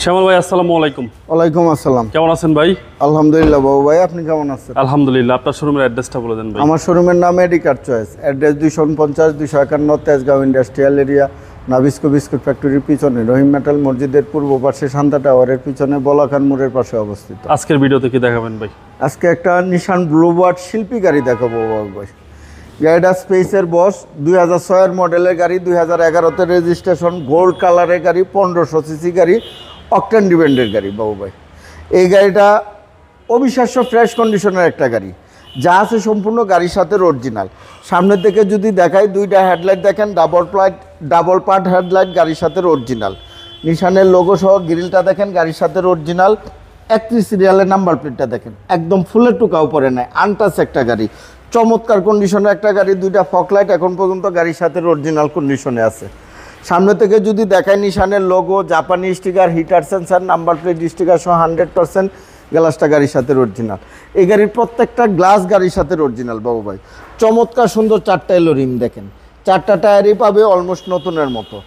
শ্যামল ভাই, আসসালামু আলাইকুম। ওয়ালাইকুম আসসালাম। কেমন আছেন ভাই? আলহামদুলিল্লাহ বাবু ভাই, আপনি কেমন আছেন? আলহামদুলিল্লাহ। আপনার শোরুমের অ্যাড্রেসটা বলে দেন ভাই। আমার শোরুমের নাম এডিকার choice, address 249-251 Tejgaon industrial area, Nabisco biscuit ফ্যাক্টরির পিছনে, রহিম মেটাল মসজিদের পূর্ব পাশে, শান্তা টাওয়ারের পিছনে, বলাখান মোড়ের পাশে অবস্থিত। আজকের ভিডিওতে কি দেখাবেন ভাই? আজকে একটা নিশান ব্লুবার্ড শিল্পী গাড়ি দেখাবো বাবু ভাই। গাড়িটা স্পেসের বস, 2006 মডেলের গাড়ি, 2011-তে রেজিস্ট্রেশন, গোল্ড কালারের গাড়ি, 1500 সিসি গাড়ি, অকটেন ডিপেন্ডের গাড়ি বাবু ভাই। এই গাড়িটা অবিশ্বাস্য ফ্রেশ কন্ডিশনের একটা গাড়ি, যা আছে সম্পূর্ণ গাড়ির সাথে অরিজিনাল। সামনের থেকে যদি দেখাই, দুইটা হেডলাইট দেখেন, ডাবল পার্ট হেডলাইট গাড়ির সাথে অরিজিনাল। নিশানের লোগো সহ গ্রিলটা দেখেন গাড়ির সাথে অরিজিনাল। 31 সিরিয়ালের নাম্বার প্লেটটা দেখেন, একদম ফুলের টুকাও পরে নেয়, আনটাচ একটা গাড়ি, চমৎকার কন্ডিশনে একটা গাড়ি। দুইটা ফকলাইট এখন পর্যন্ত গাড়ির সাথে অরিজিনাল কন্ডিশনে আছে। সামনে থেকে যদি দেখায়, নিশানের লোগো, জাপানি sticker, heater sensor, number plate sticker সহ 100% গ্লাসটা গাড়ির সাথে অরিজিনাল। এই গাড়ির প্রত্যেকটা গ্লাস গাড়ির সাথে অরিজিনাল বাবু ভাই। চমৎকার সুন্দর 4টা এলো রিম দেখেন, 4টা টায়ারই পাবে অলমোস্ট নতুনের মতো।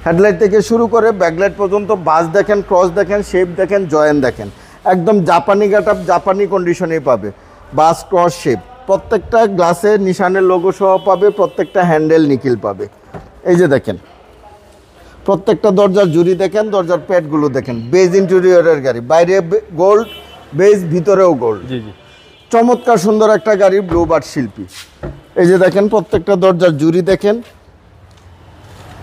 হেডলাইট থেকে শুরু করে ব্যাকলাইট পর্যন্ত বাস দেখেন, ক্রস দেখেন, শেপ দেখেন, জয়েন দেখেন, একদম জাপানি গেটআপ, জাপানি কন্ডিশনেই পাবে। বাস, ক্রস, শেপ, প্রত্যেকটা গ্লাসে নিশানের লোগো সহ পাবে, প্রত্যেকটা হ্যান্ডেল নিকিল পাবে। এই যে দেখেন, প্রত্যেকটা দরজার জুড়ি দেখেন, দরজার প্যাডগুলো দেখেন, বেজ ইন্টেরিয়রের গাড়ি, বাইরে গোল্ড বেজ, ভিতরেও গোল্ড। জি জি, চমৎকার সুন্দর একটা গাড়ি, ব্লুবার্ড শিল্পী। এই যে দেখেন, প্রত্যেকটা দরজার জুড়ি দেখেন,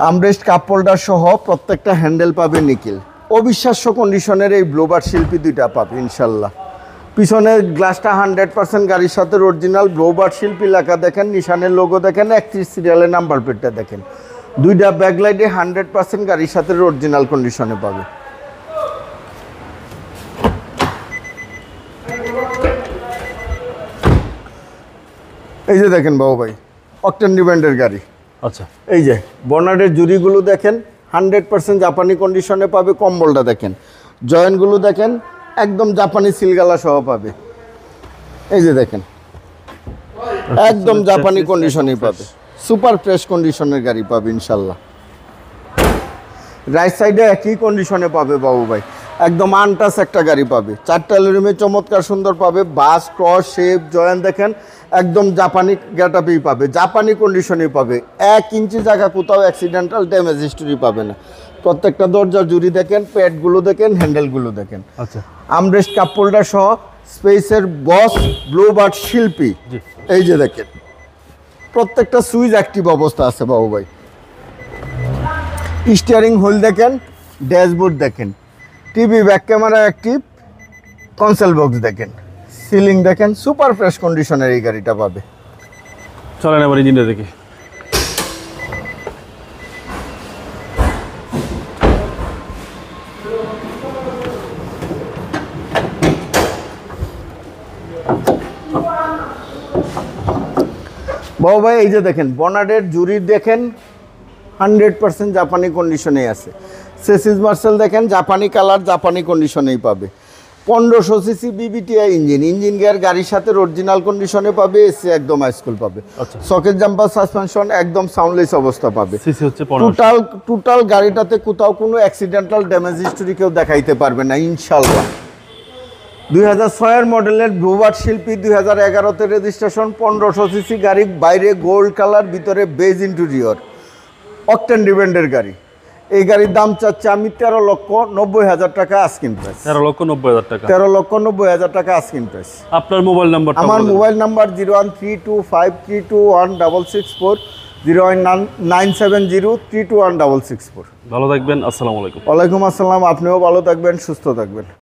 আমরেস্ট কাপ হোল্ডার সহ প্রত্যেকটা হ্যান্ডেল পাবে নিকিল। অবিশ্বাস্য কন্ডিশনের এই ব্লুবার্ড শিল্পী দুইটা পাবে ইনশাল্লাহ। পিছনের গ্লাসটা 100% গাড়ির সাথে অরিজিনাল। ব্লুবার্ড শিল্পী লেখা দেখেন, নিশানের লোগো দেখেন, 31 সিরিয়ালের নাম্বার প্লেটটা দেখেন। দুইটা ব্যাকলাইটে 100% গাড়ির সাথে অরিজিনাল কন্ডিশনে পাবে। এই যে দেখেন বাবু ভাই, অকটেন ডিপেন্ডের গাড়ি। আচ্ছা, এই যে বর্নারের জুড়িগুলো দেখেন, 100% জাপানি কন্ডিশনে পাবে। কম্বলটা দেখেন, জয়েন্টগুলো দেখেন, একদম জাপানি সিলগালা সহ পাবে। এই যে দেখেন, একদম জাপানি কন্ডিশনেই পাবে, সুপার ফ্রেশ কন্ডিশনের গাড়ি পাবে ইনশাল্লাহ। রাইট সাইডে একই কন্ডিশনে পাবে বাবু ভাই, একদম আনটাচ একটা গাড়ি পাবে। 4টা এলুমিনিয়ামে চমৎকার সুন্দর পাবে। বাস, ক্রস, শেপ, জয়েন্ট দেখেন, একদম জাপানি গেটআপেই পাবে, জাপানি কন্ডিশনেই পাবে। 1 ইঞ্চি জায়গা কোথাও অ্যাক্সিডেন্টাল ড্যামেজ হিস্টোরি পাবে না। প্রত্যেকটা দরজার জুড়ি দেখেন, প্যাডগুলো দেখেন, হ্যান্ডেলগুলো দেখেন। আচ্ছা, আমরেস্ট কাপ হোল্ডার সহ স্পেসের বস ব্লুবার্ড শিল্পী। এই যে দেখেন, প্রত্যেকটা সুইচ অ্যাক্টিভ অবস্থা আছে বাবু ভাই। স্টিয়ারিং হুইল দেখেন, ড্যাশবোর্ড দেখেন, TV back camera active, console box দেখেন, সিলিং দেখেন, সুপার ফ্রেশ কন্ডিশনের এই গাড়িটা পাবে। চলেন এবার ইঞ্জিনটা দেখি। বাবু ভাই এই যে দেখেন, বনাটের জুরি দেখেন, 100% জাপানি কন্ডিশনেই আছে। সেসিস মার্সেল দেখেন, জাপানি কালার, জাপানি কন্ডিশনেই পাবে। 1500 সিসি বিবিটিআই ইঞ্জিন গিয়ার গাড়ির সাথে অরিজিনাল কন্ডিশনে পাবে। এসি একদম হাইস্কুল পাবে। সকেট জাম্পার সাসপেনশন একদম সাউন্ডলেস অবস্থা পাবে। সিসি হচ্ছে 1500। টোটাল গাড়িটাতে কোথাও কোনো অ্যাক্সিডেন্টাল ড্যামেজ হিস্টোরি কেউ দেখাইতে পারবে না ইনশাল্লাহ। 2006 মডেলের ব্লুবার্ড শিল্পী, 2011-তে রেজিস্ট্রেশন, 1500 সিসি গাড়ি, বাইরে গোল্ড কালার, ভিতরে বেজ ইন্টেরিয়র, অকটেন ডিপেন্ডের গাড়ি। এই গাড়ির দাম চাচ্ছে আমি 13,90,000 টাকা আস্কিং প্রাইস। 13,90,000 টাকা। 13,90,000 টাকা আস্কিং প্রাইস। আপনার মোবাইল নাম্বার? আমার মোবাইল নাম্বার 0132532164, 01970321664। ভালো থাকবেন, আসসালামু আলাইকুম। ওয়ালাইকুম আসসালাম, আপনিও ভালো থাকবেন, সুস্থ থাকবেন।